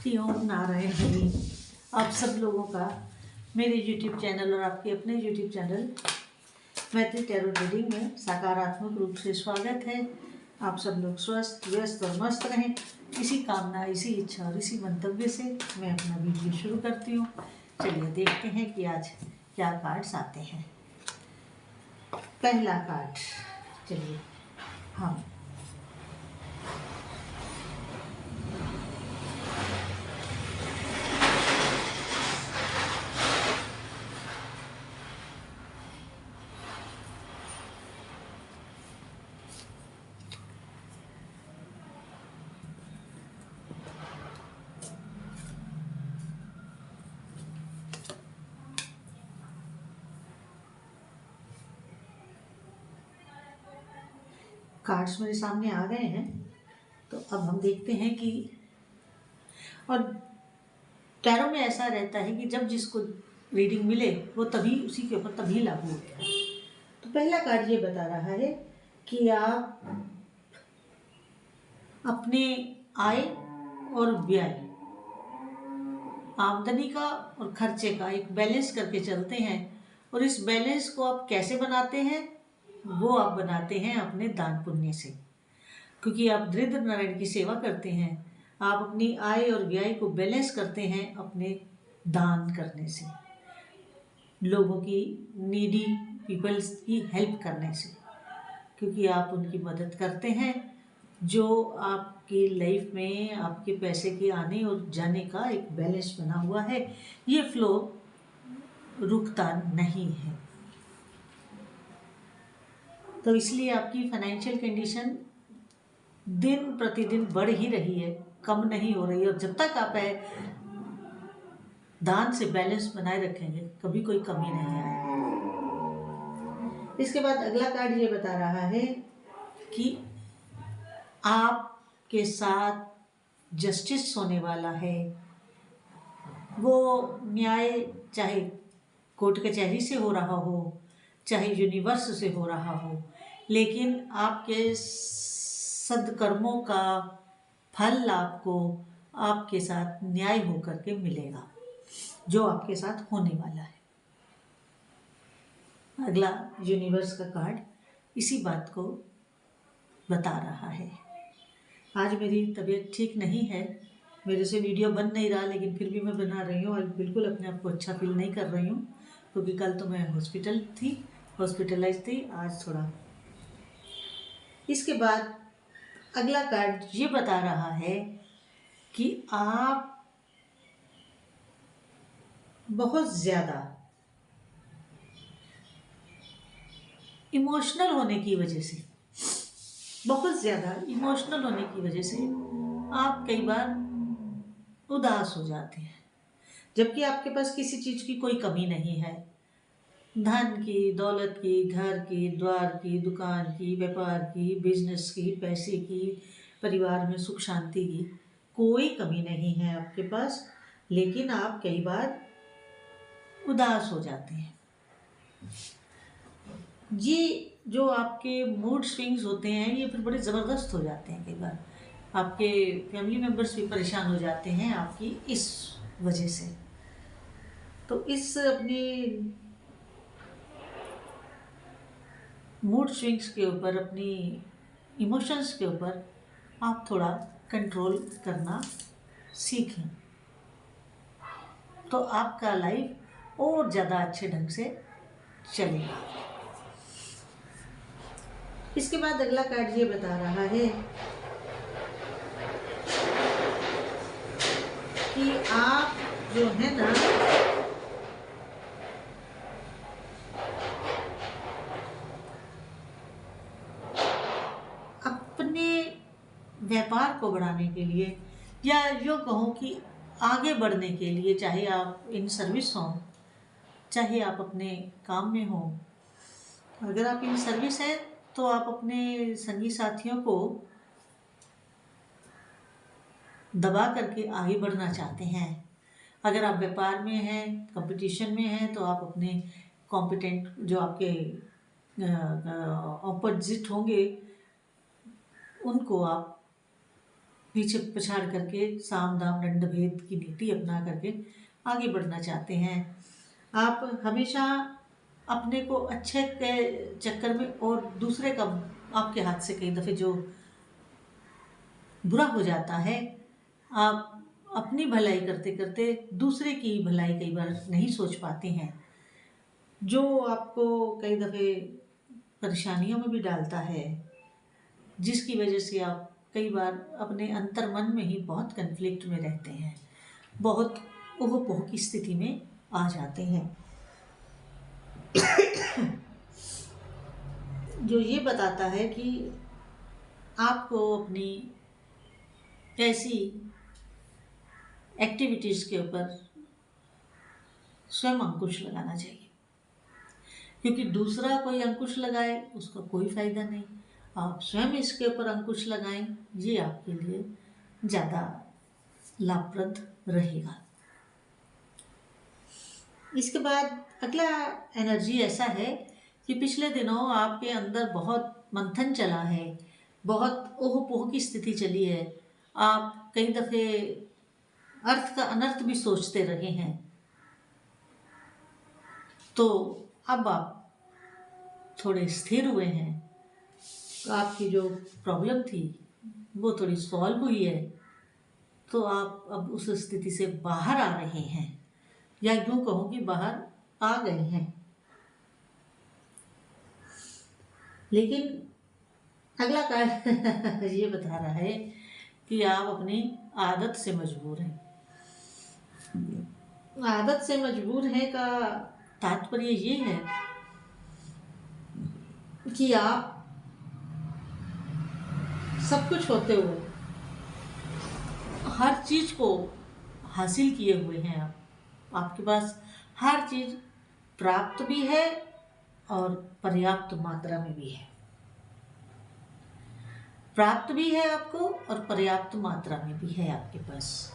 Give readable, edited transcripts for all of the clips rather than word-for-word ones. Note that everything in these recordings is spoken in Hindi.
श्री ओम नारायण हरि। आप सब लोगों का मेरे YouTube चैनल और आपके अपने YouTube चैनल मैत्री टैरो रीडिंग में सकारात्मक रूप से स्वागत है। आप सब लोग स्वस्थ व्यस्त और मस्त रहें, इसी कामना, इसी इच्छा और इसी मंतव्य से मैं अपना वीडियो शुरू करती हूँ। चलिए देखते हैं कि आज क्या कार्ड्स आते हैं। पहला कार्ड, चलिए हम कार्ड्स मेरे सामने आ गए हैं। तो अब हम देखते हैं कि, और टैरो में ऐसा रहता है कि जब जिसको रीडिंग मिले वो तभी उसी के ऊपर तभी लागू होता है। तो पहला कार्ड ये बता रहा है कि आप अपने आय और व्यय, आमदनी का और खर्चे का एक बैलेंस करके चलते हैं। और इस बैलेंस को आप कैसे बनाते हैं? वो आप बनाते हैं अपने दान पुण्य से, क्योंकि आप दरिद्र नारायण की सेवा करते हैं। आप अपनी आय और व्यय को बैलेंस करते हैं अपने दान करने से, लोगों की, नीडी पीपल्स की हेल्प करने से, क्योंकि आप उनकी मदद करते हैं। जो आपकी लाइफ में आपके पैसे के आने और जाने का एक बैलेंस बना हुआ है, ये फ्लो रुकता नहीं है। तो इसलिए आपकी फाइनेंशियल कंडीशन दिन प्रतिदिन बढ़ ही रही है, कम नहीं हो रही है। और जब तक आप दान से बैलेंस बनाए रखेंगे, कभी कोई कमी नहीं आएगी। इसके बाद अगला कार्ड ये बता रहा है कि आपके साथ जस्टिस होने वाला है। वो न्याय चाहे कोर्ट कचहरी से हो रहा हो, चाहे यूनिवर्स से हो रहा हो, लेकिन आपके सद्कर्मों का फल आपको आपके साथ न्याय होकर के मिलेगा, जो आपके साथ होने वाला है। अगला यूनिवर्स का कार्ड इसी बात को बता रहा है। आज मेरी तबीयत ठीक नहीं है, मेरे से वीडियो बन नहीं रहा, लेकिन फिर भी मैं बना रही हूँ। और बिल्कुल अपने आप को अच्छा फील नहीं कर रही हूँ, क्योंकि कल तो मैं हॉस्पिटलाइज थी, आज थोड़ा। इसके बाद अगला कार्ड ये बता रहा है कि आप बहुत ज़्यादा इमोशनल होने की वजह से, आप कई बार उदास हो जाते हैं, जबकि आपके पास किसी चीज़ की कोई कमी नहीं है। धन की, दौलत की, घर की, द्वार की, दुकान की, व्यापार की, बिजनेस की, पैसे की, परिवार में सुख शांति की कोई कमी नहीं है आपके पास, लेकिन आप कई बार उदास हो जाते हैं। ये जो आपके मूड स्विंग्स होते हैं, ये फिर बड़े ज़बरदस्त हो जाते हैं। कई बार आपके फैमिली मेम्बर्स भी परेशान हो जाते हैं आपकी इस वजह से। तो इस अपनी मूड स्विंग्स के ऊपर, अपनी इमोशंस के ऊपर आप थोड़ा कंट्रोल करना सीखें, तो आपका लाइफ और ज़्यादा अच्छे ढंग से चलेगा। इसके बाद अगला कार्ड ये बता रहा है कि आप जो है ना, अपने व्यापार को बढ़ाने के लिए, या जो कहो कि आगे बढ़ने के लिए, चाहे आप इन सर्विस हों, चाहे आप अपने काम में हो, अगर आप इन सर्विस हैं तो आप अपने संगी साथियों को दबा करके आगे बढ़ना चाहते हैं। अगर आप व्यापार में हैं, कंपटीशन में हैं, तो आप अपने कॉम्पिटेंट, जो आपके ऑपोजिट होंगे, उनको आप पीछे पछाड़ करके साम दाम दंड भेद की नीति अपना करके आगे बढ़ना चाहते हैं। आप हमेशा अपने को अच्छे के चक्कर में और दूसरे का आपके हाथ से कई दफ़े जो बुरा हो जाता है, आप अपनी भलाई करते करते दूसरे की भलाई कई बार नहीं सोच पाते हैं, जो आपको कई दफ़े परेशानियों में भी डालता है, जिसकी वजह से आप कई बार अपने अंतर मन में ही बहुत कन्फ्लिक्ट में रहते हैं, बहुत ओह पोह की स्थिति में आ जाते हैं। जो ये बताता है कि आपको अपनी ऐसी एक्टिविटीज़ के ऊपर स्वयं अंकुश लगाना चाहिए, क्योंकि दूसरा कोई अंकुश लगाए उसका कोई फ़ायदा नहीं। आप स्वयं इसके ऊपर अंकुश लगाएं, ये आपके लिए ज़्यादा लाभप्रद रहेगा। इसके बाद अगला एनर्जी ऐसा है कि पिछले दिनों आपके अंदर बहुत मंथन चला है, बहुत ओह पोह की स्थिति चली है, आप कई दफ़े अर्थ का अनर्थ भी सोचते रहे हैं। तो अब आप थोड़े स्थिर हुए हैं, आपकी जो प्रॉब्लम थी वो थोड़ी सॉल्व हुई है, तो आप अब उस स्थिति से बाहर आ रहे हैं, या यूँ कहूँ कि बाहर आ गए हैं। लेकिन अगला कार्ड ये बता रहा है कि आप अपनी आदत से मजबूर हैं। आदत से मजबूर है का तात्पर्य ये है कि आप सब कुछ होते हुए हर चीज़ को हासिल किए हुए हैं, आपके पास हर चीज़ प्राप्त भी है और पर्याप्त मात्रा में भी है, प्राप्त भी है आपको और पर्याप्त मात्रा में भी है आपके पास,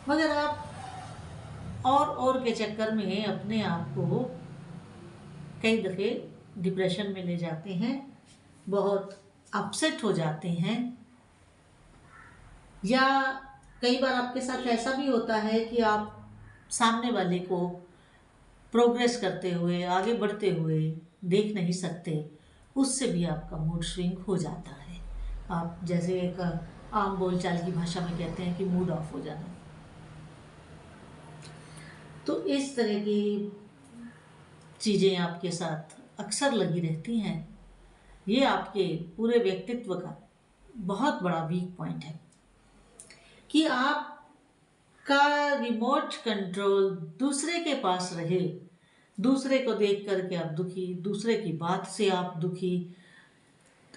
मगर आप और के चक्कर में अपने आप को कई दफ़े डिप्रेशन में ले जाते हैं, बहुत अपसेट हो जाते हैं, या कई बार आपके साथ ऐसा भी होता है कि आप सामने वाले को प्रोग्रेस करते हुए आगे बढ़ते हुए देख नहीं सकते, उससे भी आपका मूड स्विंग हो जाता है। आप जैसे एक आम बोलचाल की भाषा में कहते हैं कि मूड ऑफ हो जाना। तो इस तरह की चीज़ें आपके साथ अक्सर लगी रहती हैं। ये आपके पूरे व्यक्तित्व का बहुत बड़ा वीक पॉइंट है कि आपका रिमोट कंट्रोल दूसरे के पास रहे, दूसरे को देख करके आप दुखी, दूसरे की बात से आप दुखी।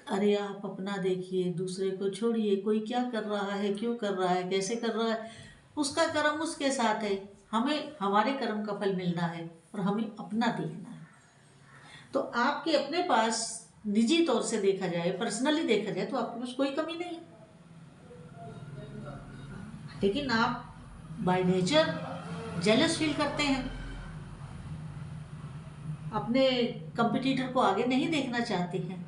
अरे आप अपना देखिए, दूसरे को छोड़िए, कोई क्या कर रहा है, क्यों कर रहा है, कैसे कर रहा है, उसका कर्म उसके साथ है, हमें हमारे कर्म का फल मिलना है और हमें अपना देखना है। तो आपके अपने पास निजी तौर से देखा जाए, पर्सनली देखा जाए, तो आपके पास कोई कमी नहीं है, लेकिन आप बाय नेचर जेलस फील करते हैं, अपने कंपटीटर को आगे नहीं देखना चाहते हैं।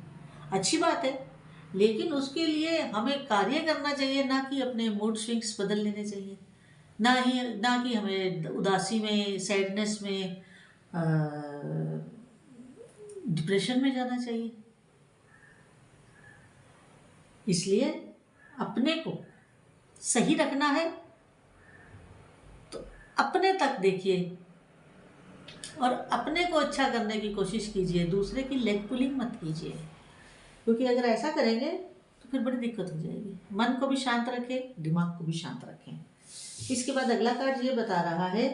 अच्छी बात है, लेकिन उसके लिए हमें कार्य करना चाहिए, ना कि अपने मूड स्विंग्स बदल लेने चाहिए, ना कि हमें उदासी में, सैडनेस में, डिप्रेशन में जाना चाहिए। इसलिए अपने को सही रखना है तो अपने तक देखिए और अपने को अच्छा करने की कोशिश कीजिए, दूसरे की लेग पुलिंग मत कीजिए, क्योंकि अगर ऐसा करेंगे तो फिर बड़ी दिक्कत हो जाएगी। मन को भी शांत रखें, दिमाग को भी शांत रखें। इसके बाद अगला कार्ड ये बता रहा है,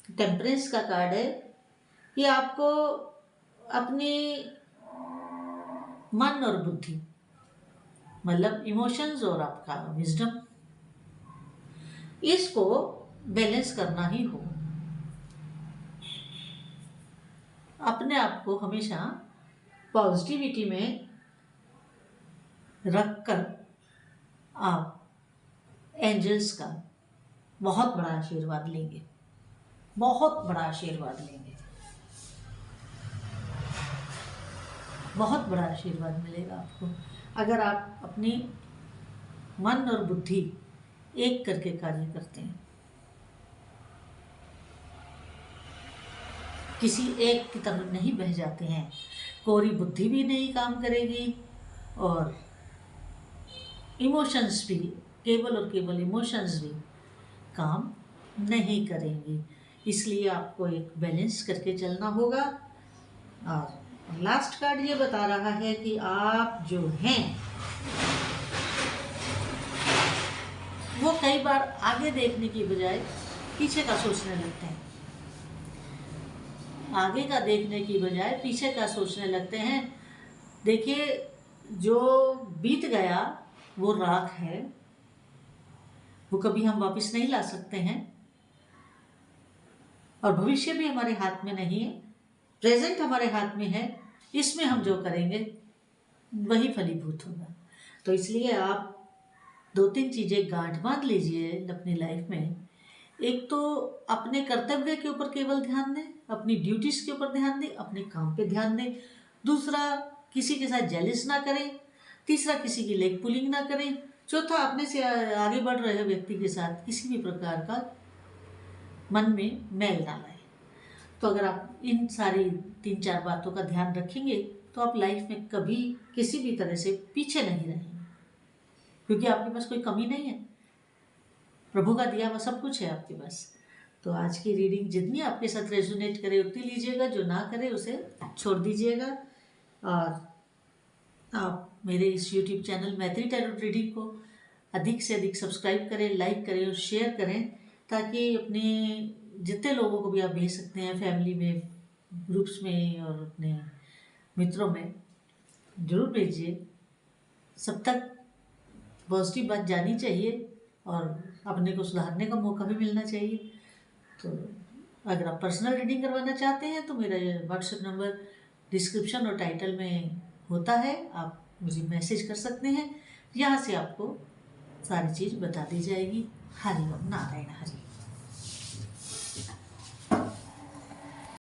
टेम्परेंस का कार्ड है, कि आपको अपनी मन और बुद्धि, मतलब इमोशंस और आपका विजडम, इसको बैलेंस करना ही हो। अपने आप को हमेशा पॉजिटिविटी में रखकर आप एंजल्स का बहुत बड़ा आशीर्वाद लेंगे, बहुत बड़ा आशीर्वाद लेंगे, बहुत बड़ा आशीर्वाद मिलेगा आपको, अगर आप अपनी मन और बुद्धि एक करके कार्य करते हैं। किसी एक की तरफ नहीं बह जाते हैं। कोरी बुद्धि भी नहीं काम करेगी और इमोशंस भी, केवल और केवल इमोशंस भी काम नहीं करेंगी। इसलिए आपको एक बैलेंस करके चलना होगा। और लास्ट कार्ड ये बता रहा है कि आप जो हैं वो कई बार आगे देखने की बजाय पीछे का सोचने लगते हैं। आगे का देखने की बजाय पीछे का सोचने लगते हैं। देखिए, जो बीत गया वो राख है, वो कभी हम वापस नहीं ला सकते हैं, और भविष्य भी हमारे हाथ में नहीं है। प्रेजेंट हमारे हाथ में है, इसमें हम जो करेंगे वही फलीभूत होगा। तो इसलिए आप 2-3 चीज़ें गांठ बांध लीजिए अपनी लाइफ में। एक तो अपने कर्तव्य के ऊपर केवल ध्यान दें, अपनी ड्यूटीज के ऊपर ध्यान दें, अपने काम पे ध्यान दें। दूसरा, किसी के साथ जेलिस ना करें। तीसरा, किसी की लेग पुलिंग ना करें। चौथा, अपने से आगे बढ़ रहे व्यक्ति के साथ किसी भी प्रकार का मन में मैल ना लाएं। तो अगर आप इन सारी 3-4 बातों का ध्यान रखेंगे तो आप लाइफ में कभी किसी भी तरह से पीछे नहीं रहेंगे, क्योंकि आपके पास कोई कमी नहीं है। प्रभु का दिया हुआ सब कुछ है आपके पास। तो आज की रीडिंग जितनी आपके साथ रेजोनेट करे उतनी लीजिएगा, जो ना करे उसे छोड़ दीजिएगा। और आप मेरे इस यूट्यूब चैनल मैत्री टैरोट रीडिंग को अधिक से अधिक सब्सक्राइब करें, लाइक करें और शेयर करें, ताकि अपने जितने लोगों को भी आप भेज सकते हैं, फैमिली में, ग्रुप्स में और अपने मित्रों में जरूर भेजिए। सब तक पॉजिटिव बात जानी चाहिए और अपने को सुधारने का मौका भी मिलना चाहिए। तो अगर आप पर्सनल रीडिंग करवाना चाहते हैं तो मेरा व्हाट्सएप नंबर डिस्क्रिप्शन और टाइटल में होता है, आप मुझे मैसेज कर सकते हैं। यहाँ से आपको सारी चीज़ बता दी जाएगी। हरि ओम, नारायण हरि।